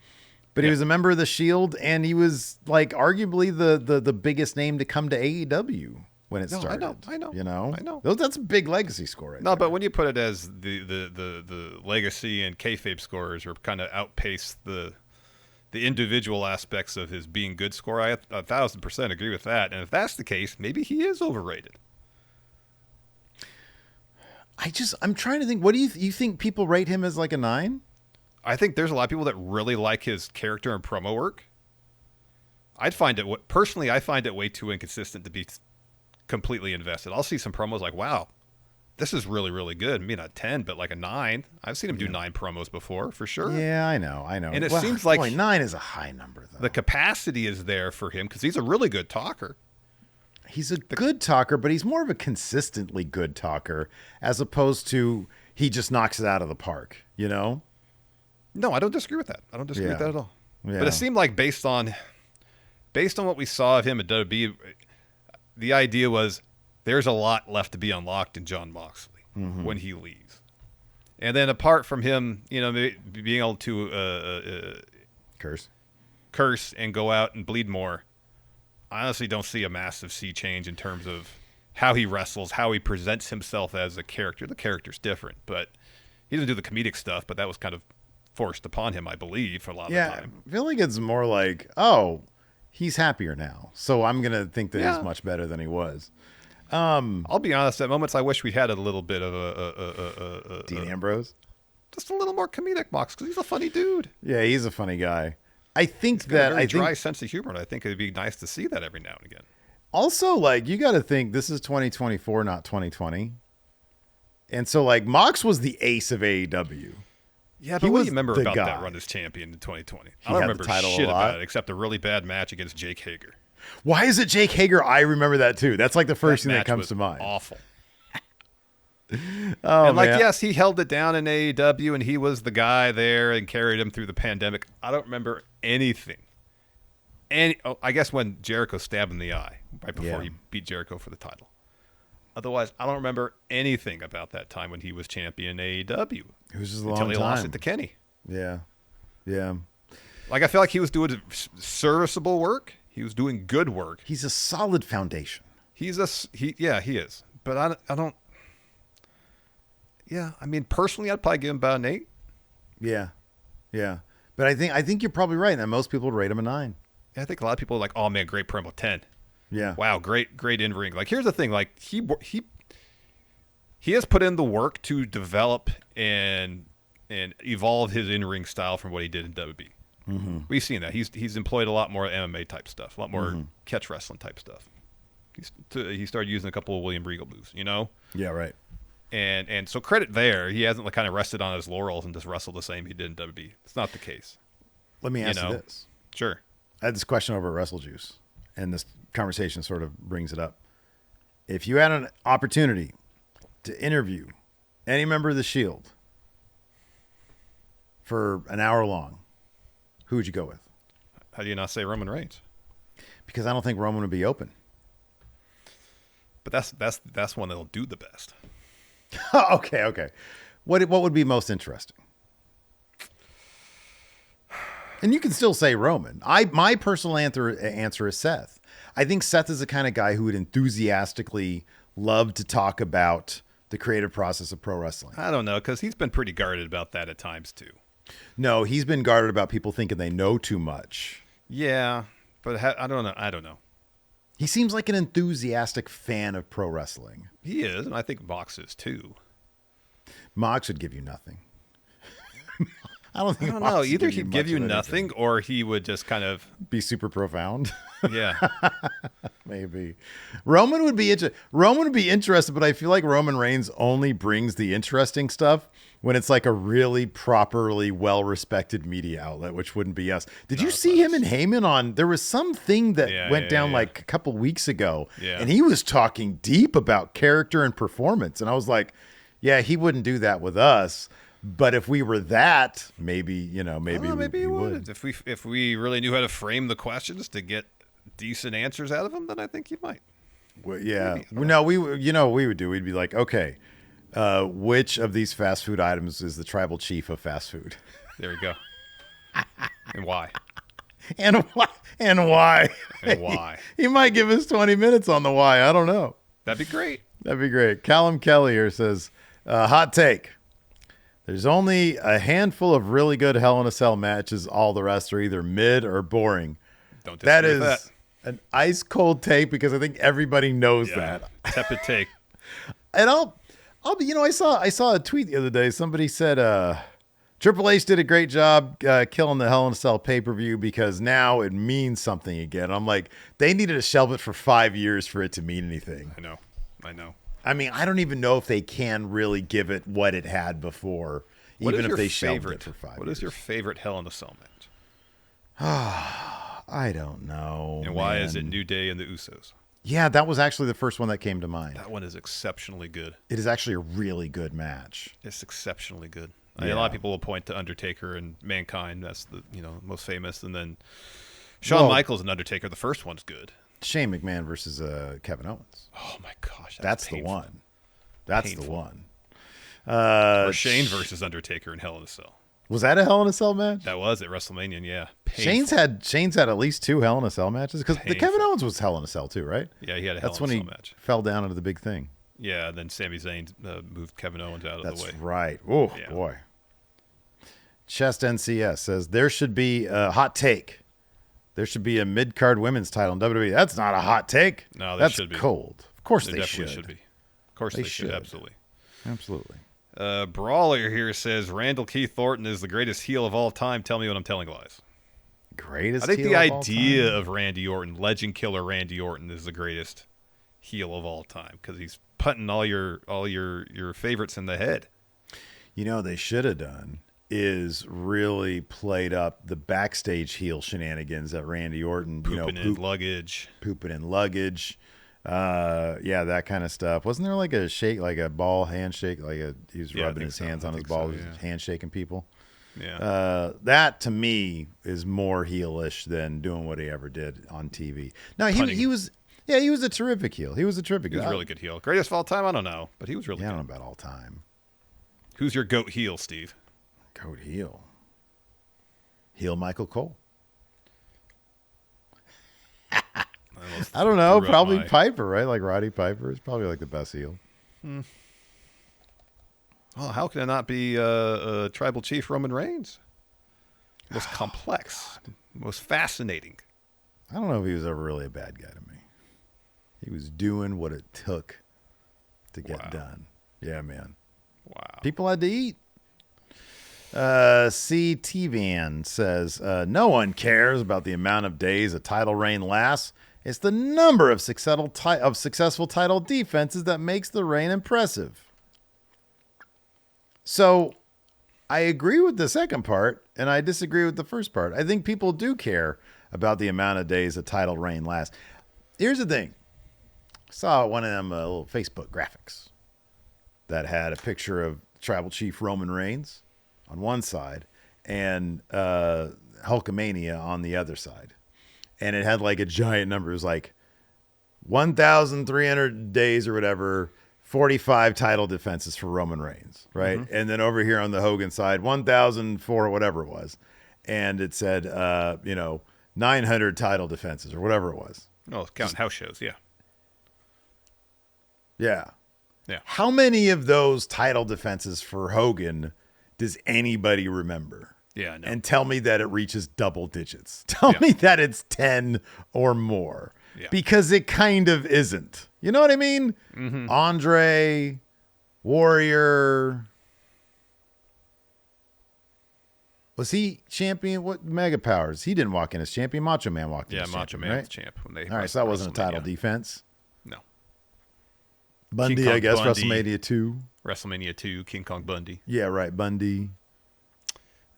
But he was a member of the Shield, and he was like arguably the biggest name to come to AEW when it started. I know. I know. That's a big legacy score, right? No, there. but when you put it as the legacy and kayfabe scores are kind of outpace the individual aspects of his being good score, I 1,000% agree with that. And if that's the case, maybe he is overrated. I'm trying to think. What do you think people rate him as like a 9? I think there's a lot of people that really like his character and promo work. I find it way too inconsistent to be completely invested. I'll see some promos like, wow, this is really, really good. Maybe not 10, but like a 9. I've seen him do 9 promos before, for sure. Yeah, I know. And it seems like 9 is a high number, though. The capacity is there for him because he's a really good talker. He's a good talker, but he's more of a consistently good talker as opposed to he just knocks it out of the park, you know? No, I don't disagree with that. I don't disagree with that at all. Yeah. But it seemed like based on what we saw of him at WWE, the idea was there's a lot left to be unlocked in Jon Moxley when he leaves. And then apart from him, being able to curse and go out and bleed more, I honestly don't see a massive sea change in terms of how he wrestles, how he presents himself as a character. The character's different, but he doesn't do the comedic stuff, but that was kind of forced upon him, I believe, for a lot of the time. I feel like it's more like, oh, he's happier now, so I'm going to think that he's much better than he was. I'll be honest, at moments I wish we had a little bit of a Dean Ambrose? Just a little more comedic Mox, because he's a funny dude. Yeah, he's a funny guy. I think he's got a very dry think, sense of humor, and I think it'd be nice to see that every now and again. Also, like, you got to think this is 2024, not 2020. And so, like, Mox was the ace of AEW. Yeah, He but what do was you remember the about guy. that run as champion in 2020? I had don't the remember title a shit lot. about it except a really bad match against Jake Hager. Why is it Jake Hager? I remember that too. That's like the first thing that match comes was to mind. Awful. Oh, And like, man. yes, he held it down in AEW, and he was the guy there and carried him through the pandemic. I don't remember anything. I guess when Jericho stabbed him in the eye right before he beat Jericho for the title. Otherwise, I don't remember anything about that time when he was champion in AEW. It was just a long until he time. lost it to Kenny. Yeah. Yeah. Like, I feel like he was doing serviceable work. He was doing good work. He's a solid foundation. He is. But I don't. Yeah, I mean, personally, I'd probably give him about an 8. Yeah. Yeah. But I think you're probably right. And most people would rate him a 9. Yeah, I think a lot of people are like, oh man, great promo, 10. Yeah. Wow, great in ring. Like, here's the thing, like he has put in the work to develop and evolve his in ring style from what he did in WWE. Mm-hmm. We've seen that. He's employed a lot more MMA type stuff, a lot more catch wrestling type stuff. He started using a couple of William Regal moves, you know? Yeah, right. And so credit there. He hasn't kind of rested on his laurels and just wrestled the same he did in WWE. It's not the case. Let me ask you this. Sure. I had this question over at WrestleJuice, and this conversation sort of brings it up. If you had an opportunity to interview any member of the Shield for an hour long, who would you go with? How do you not say Roman Reigns? Because I don't think Roman would be open. But that's one that'll do the best. Okay. What would be most interesting? And you can still say Roman. My personal answer is Seth. I think Seth is the kind of guy who would enthusiastically love to talk about the creative process of pro wrestling. I don't know, because he's been pretty guarded about that at times too. No, he's been guarded about people thinking they know too much. Yeah, but I don't know. He seems like an enthusiastic fan of pro wrestling. He is, and I think Mox is too. Mox would give you nothing. I don't I don't Mox know. would Either give he'd much give you of nothing, anything. or he would just kind of Be super profound. yeah. Maybe Roman would be interested, but I feel like Roman Reigns only brings the interesting stuff when it's like a really properly well-respected media outlet, which wouldn't be us. Did you see him and Heyman on? There was something that went down like a couple weeks ago, and he was talking deep about character and performance, and I was like, yeah, he wouldn't do that with us. But if we were that, maybe he would. If we really knew how to frame the questions to get decent answers out of him, then I think he might. Well, yeah. No, we would do. We'd be like, okay, which of these fast food items is the tribal chief of fast food? There we go. And why? And why? And why? And why? He might give us 20 minutes on the why. I don't know. That'd be great. That'd be great. Callum Kelly here says, hot take. There's only a handful of really good Hell in a Cell matches. All the rest are either mid or boring. Don't disagree with that. An ice cold take because I think everybody knows that. Tepid take. And I'll be, I saw a tweet the other day. Somebody said, Triple H did a great job killing the Hell in a Cell pay-per-view because now it means something again. I'm like, they needed to shelve it for 5 years for it to mean anything. I know. I mean, I don't even know if they can really give it what it had before, even if they shelved it for 5 years. What is your favorite Hell in a Cell match? I don't know. And why is it New Day and the Usos? Yeah, that was actually the first one that came to mind. That one is exceptionally good. It is actually a really good match. It's exceptionally good. I mean, a lot of people will point to Undertaker and Mankind. That's the most famous. And then Shawn Michaels and Undertaker. The first one's good. Shane McMahon versus Kevin Owens. Oh my gosh, that's the painful. one. That's the one. Or Shane versus Undertaker in Hell in a Cell. Was that a Hell in a Cell match? That was at WrestleMania. Yeah, painful. Shane's had at least 2 Hell in a Cell matches because the Kevin Owens was Hell in a Cell too, right? Yeah, he had a Hell That's in a when Cell he match. fell down into the big thing. Yeah, then Sami Zayn moved Kevin Owens out of the way. That's right. Oh boy. Chest NCS says there should be a hot take. There should be a mid-card women's title in WWE. That's not a hot take. No, that's should be. Cold. Of course There they definitely should. be. Of course they should. Absolutely. Absolutely. Brawler here says Randall Keith Thornton is the greatest heel of all time. Tell me when I'm telling lies. Greatest. I think heel the of all idea time? of Randy Orton, legend killer Randy Orton, is the greatest heel of all time because he's putting all your favorites in the head. You know what they should have done is really played up the backstage heel shenanigans that Randy Orton, Pooping in luggage. Pooping in luggage. Yeah, that kind of stuff. Wasn't there like a shake, like a ball handshake, he was rubbing his hands on his ball, handshaking people? Yeah. That to me is more heelish than doing what he ever did on TV. No, he was a terrific heel. He was a terrific. He was a really good heel. Greatest of all time? I don't know, but he was really good. I don't know about all time. Who's your GOAT heel, Steve? GOAT heel. Heel Michael Cole. I don't know. Probably Piper, right? Like Roddy Piper is probably like the best heel. Well, how can it not be Tribal Chief Roman Reigns? Most complex, most fascinating. I don't know if he was ever really a bad guy to me. He was doing what it took to get done. Yeah, man. Wow. People had to eat. CTVan says, no one cares about the amount of days a title reign lasts. It's the number of successful title defenses that makes the reign impressive. So I agree with the second part, and I disagree with the first part. I think people do care about the amount of days a title reign lasts. Here's the thing. I saw one of them little Facebook graphics that had a picture of Tribal Chief Roman Reigns on one side and Hulkamania on the other side. And it had like a giant number. It was like 1,300 days or whatever, 45 title defenses for Roman Reigns, right? Mm-hmm. And then over here on the Hogan side, 1,004 or whatever it was. And it said, 900 title defenses or whatever it was. Oh, counting house shows, yeah. Yeah. Yeah. How many of those title defenses for Hogan does anybody remember? Yeah, no. And tell me that it reaches double digits. Tell me that it's 10 or more. Yeah. Because it kind of isn't. You know what I mean? Mm-hmm. Andre, Warrior. Was he champion? What Mega Powers? He didn't walk in as champion. Macho Man walked in as champion. Yeah, Macho Man was champ. All right, so that wasn't a title defense. No. Bundy, I guess, Bundy, WrestleMania 2. WrestleMania 2, King Kong Bundy. Yeah, right, Bundy.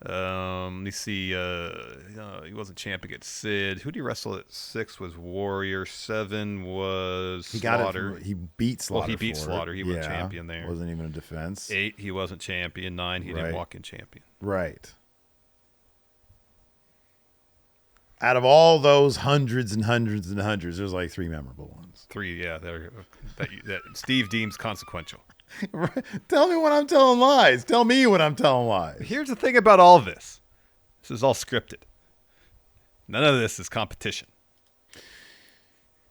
Let me see. He wasn't champ against Sid. Who did he wrestle at 6 was Warrior. 7 was Slaughter. He beat Slaughter. Well, he beat Slaughter. He was champion there. Wasn't even a defense. 8, he wasn't champion. 9, he didn't walk in champion. Right. Out of all those hundreds and hundreds and hundreds, there's like 3 memorable ones. 3, yeah. That Steve deems consequential. Tell me when I'm telling lies. Tell me when I'm telling lies. Here's the thing about all this. This is all scripted. None of this is competition.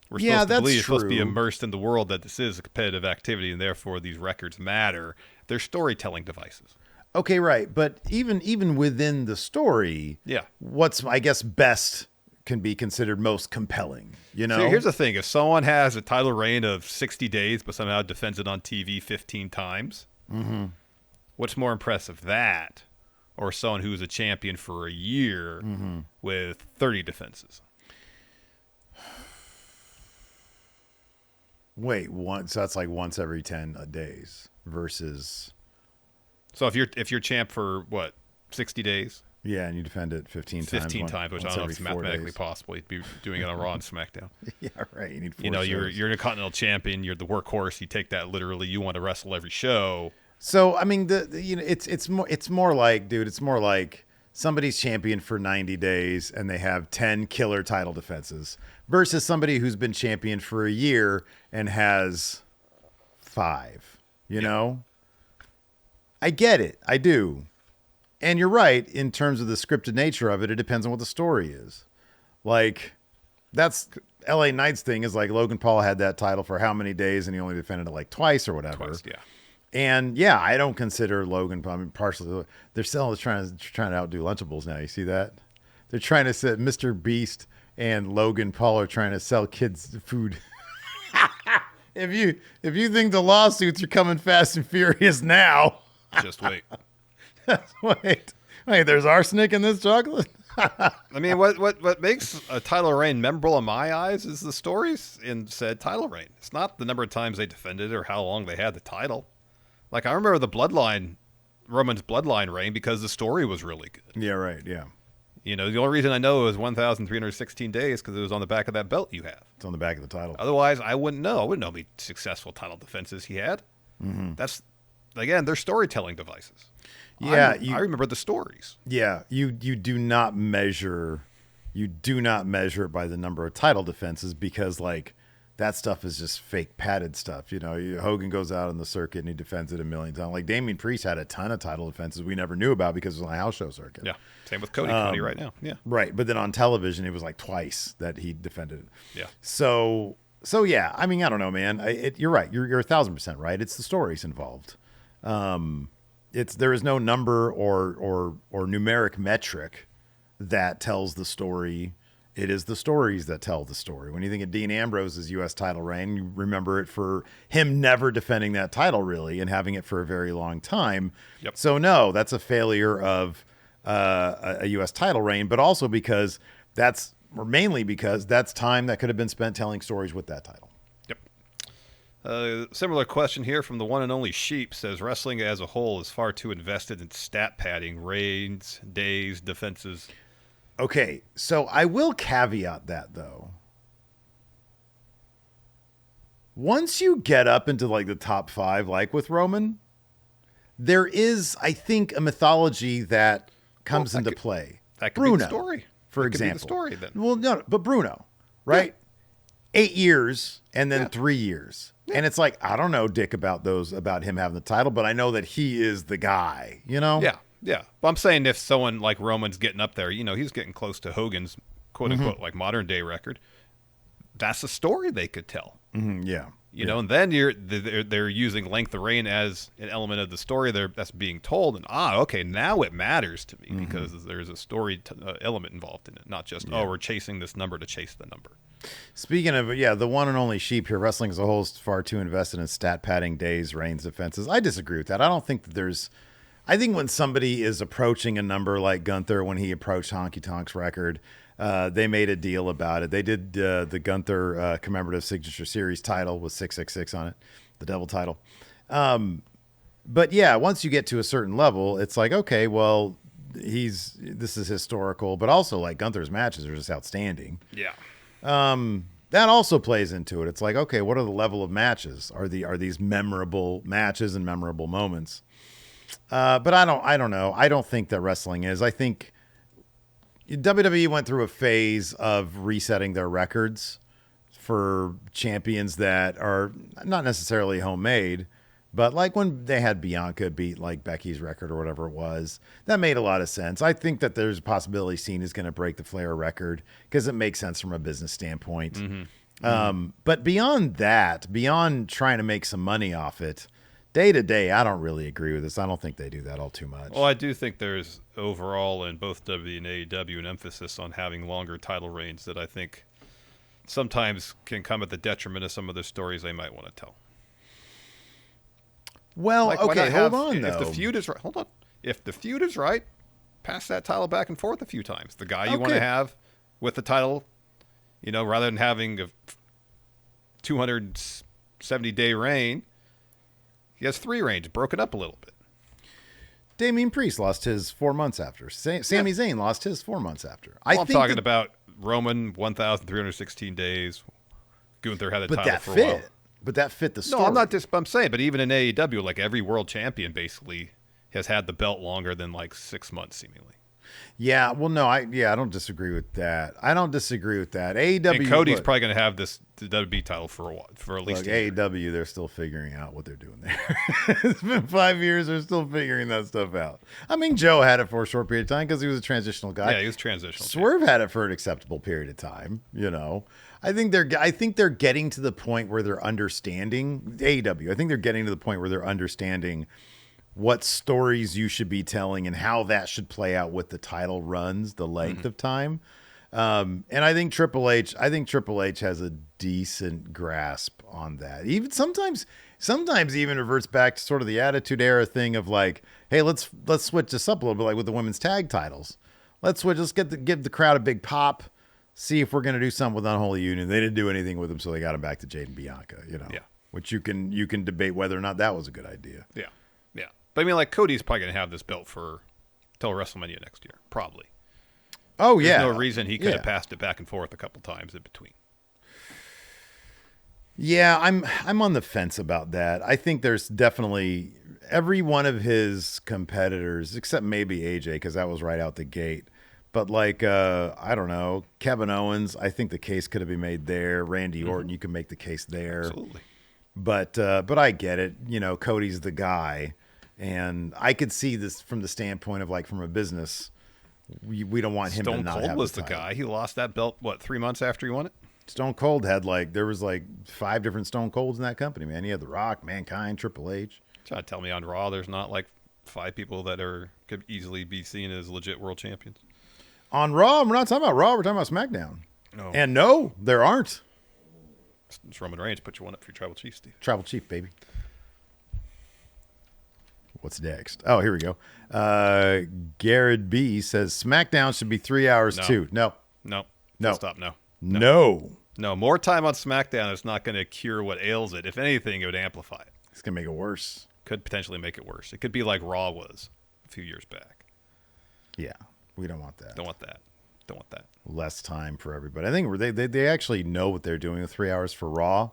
We're supposed to be immersed in the world that this is a competitive activity, and therefore these records matter. They're storytelling devices. Okay, right. But even within the story, what's, I guess, best can be considered most compelling, you know? So here's the thing. If someone has a title reign of 60 days but somehow defends it on TV 15 times, what's more impressive, that or someone who's a champion for a year with 30 defenses? Wait, so that's like once every 10 days versus... So if you're champ for, 60 days? Yeah, and you defend it 15 times. 15 times, which I don't know if it's mathematically possible. You'd be doing it on Raw and SmackDown. Yeah, right. You need 4 you're a Continental Champion. You're the workhorse. You take that literally. You want to wrestle every show. So I mean, it's more like, dude, it's more like somebody's champion for 90 days and they have 10 killer title defenses versus somebody who's been champion for a year and has 5. You know, I get it. I do. And you're right, in terms of the scripted nature of it, it depends on what the story is. Like, that's LA Knight's thing is like Logan Paul had that title for how many days and he only defended it like twice or whatever. Twice, yeah. And yeah, I don't consider Logan Paul, I mean, partially, they're still trying to outdo Lunchables now. You see that? They're trying to set Mr. Beast and Logan Paul are trying to sell kids food. If you think the lawsuits are coming fast and furious now. Just wait. Wait, there's arsenic in this chocolate? I mean, what makes a title reign memorable in my eyes is the stories in said title reign. It's not the number of times they defended or how long they had the title. Like, I remember Roman's Bloodline reign because the story was really good. Yeah, right. Yeah. You know, the only reason I know it was 1,316 days because it was on the back of that belt you have. It's on the back of the title. Otherwise, I wouldn't know. I wouldn't know how many successful title defenses he had. That's, again, they're storytelling devices. Yeah, I remember the stories. Yeah, you do not measure it by the number of title defenses because like that stuff is just fake padded stuff. You know, Hogan goes out on the circuit and he defends it a million times. Like Damian Priest had a ton of title defenses we never knew about because it was on a house show circuit. Yeah, same with Cody right now. Yeah, right. But then on television, it was like twice that he defended it. Yeah. So yeah. I mean, I don't know, man. You're right. You're 1,000% right. It's the stories involved. There is no number or numeric metric that tells the story. It is the stories that tell the story. When you think of Dean Ambrose's U.S. title reign, you remember it for him never defending that title really and having it for a very long time. Yep. So no, that's a failure of a U.S. title reign, but also mainly because that's time that could have been spent telling stories with that title. Similar question here from the one and only Sheep says wrestling as a whole is far too invested in stat padding, reigns, days, defenses. Okay, so I will caveat that though. Once you get up into like the top 5, like with Roman, there is, I think, a mythology that comes into play. That could be the story. For example. Could be the story then. Well, no, but Bruno, right? Yeah. 8 years and then 3 years. Yeah. And it's like, I don't know, Dick, about him having the title, but I know that he is the guy, you know? Yeah, yeah. But I'm saying if someone like Roman's getting up there, you know, he's getting close to Hogan's quote-unquote like modern-day record, that's a story they could tell. Yeah. You know, and then they're using length of reign as an element of the story that's being told. And, okay, now it matters to me because there's a story element involved in it, not just, we're chasing this number to chase the number. Speaking of, the one and only Sheep here, wrestling as a whole is far too invested in stat padding, days, reigns, defenses. I disagree with that. I don't think that I think when somebody is approaching a number like Gunther, when he approached Honky Tonk's record, they made a deal about it. They did the Gunther commemorative signature series title with 666 on it, the double title. But yeah, once you get to a certain level, it's like, okay, well, this is historical, but also like Gunther's matches are just outstanding. Yeah. That also plays into it. It's like, okay, what are the level of matches? Are these memorable matches and memorable moments? But I don't know. I don't think that wrestling is. I think WWE went through a phase of resetting their records for champions that are not necessarily homemade, but like when they had Bianca beat like Becky's record or whatever it was, that made a lot of sense. I think that there's a possibility Cena is going to break the Flair record because it makes sense from a business standpoint. But beyond that, beyond trying to make some money off it, day to day, I don't really agree with this. I don't think they do that all too much. Well, I do think there's overall in both WWE and AEW an emphasis on having longer title reigns that I think sometimes can come at the detriment of some of the stories they might want to tell. Well, like, okay, hold on, though. If the feud is right, hold on. If the feud is right, pass that title back and forth a few times. The guy you want to have with the title, you know, rather than having a 270-day reign, he has 3 reigns, broken up a little bit. Damian Priest lost his 4 months after. Sami Zayn lost his 4 months after. I'm talking about Roman, 1,316 days. Gunther had the title for a while. But that fit the story. No, I'm not just. I'm saying, but even in AEW, like every world champion basically has had the belt longer than like 6 months, seemingly. Yeah, well, no, I don't disagree with that. AEW, and Cody's probably going to have this WWE title for a while, for at least a year. AEW, they're still figuring out what they're doing there. It's been 5 years; they're still figuring that stuff out. I mean, Joe had it for a short period of time because he was a transitional guy. Yeah, he was transitional. Swerve had it for an acceptable period of time. You know, I think they're getting to the point where they're understanding AEW. I think they're getting to the point where they're understanding what stories you should be telling and how that should play out with the title runs, the length of time. And I think Triple H has a decent grasp on that. Even sometimes even reverts back to sort of the Attitude Era thing of like, hey, let's switch this up a little bit, like with the women's tag titles. let's switch. Let's give the crowd a big pop. See if we're going to do something with Unholy Union. They didn't do anything with him, so they got him back to Jade and Bianca. Yeah. Which you can debate whether or not that was a good idea. Yeah. But I mean, like, Cody's probably going to have this belt for till WrestleMania next year, probably. Oh yeah. There's no reason he could have passed it back and forth a couple times in between. Yeah, I'm on the fence about that. I think there's definitely every one of his competitors, except maybe AJ, because that was right out the gate. But like, I don't know, Kevin Owens, I think the case could have been made there. Randy Orton, you can make the case there. Absolutely. But I get it. Cody's the guy. And I could see this from the standpoint of like from a business, we don't want him to not have Stone Cold was the the title. guy. He lost that belt, 3 months after he won it? Stone Cold had there was 5 different Stone Colds in that company, man. He had The Rock, Mankind, Triple H. Trying to tell me on Raw there's not 5 people that could easily be seen as legit world champions? On Raw, we're not talking about Raw, we're talking about SmackDown. No. And no, there aren't. It's Roman Reigns. Put your one up for your tribal chief, Steve. Tribal Chief, baby. What's next? Oh, here we go. Garrett B says SmackDown should be 3 hours too. No. Stop. No. More time on SmackDown is not going to cure what ails it. If anything, it would amplify it. It's going to make it worse. Could potentially make it worse. It could be like Raw was a few years back. Yeah, we don't want that. Don't want that. Less time for everybody. I think they actually know what they're doing with 3 hours for Raw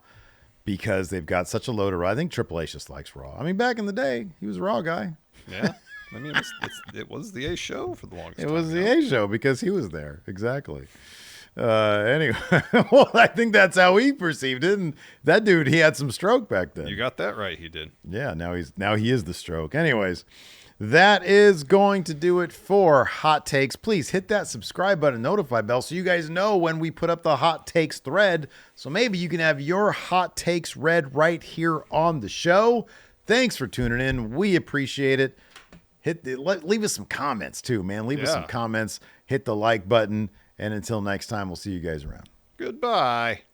because they've got such a load of Raw. I think Triple H just likes Raw. I mean, back in the day, he was a Raw guy. Yeah. I mean, it was the A show for the longest time. It was the A show because he was there. Exactly. Anyway, well, I think that's how he perceived it. And that dude, he had some stroke back then. You got that right. He did. Yeah. Now he is the stroke. Anyways, that is going to do it for Hot Takes. Please hit that subscribe button, notify bell, so you guys know when we put up the Hot Takes thread. So maybe you can have your Hot Takes read right here on the show. Thanks for tuning in. We appreciate it. Leave us some comments too, man. Leave us some comments. Hit the like button. And until next time, we'll see you guys around. Goodbye.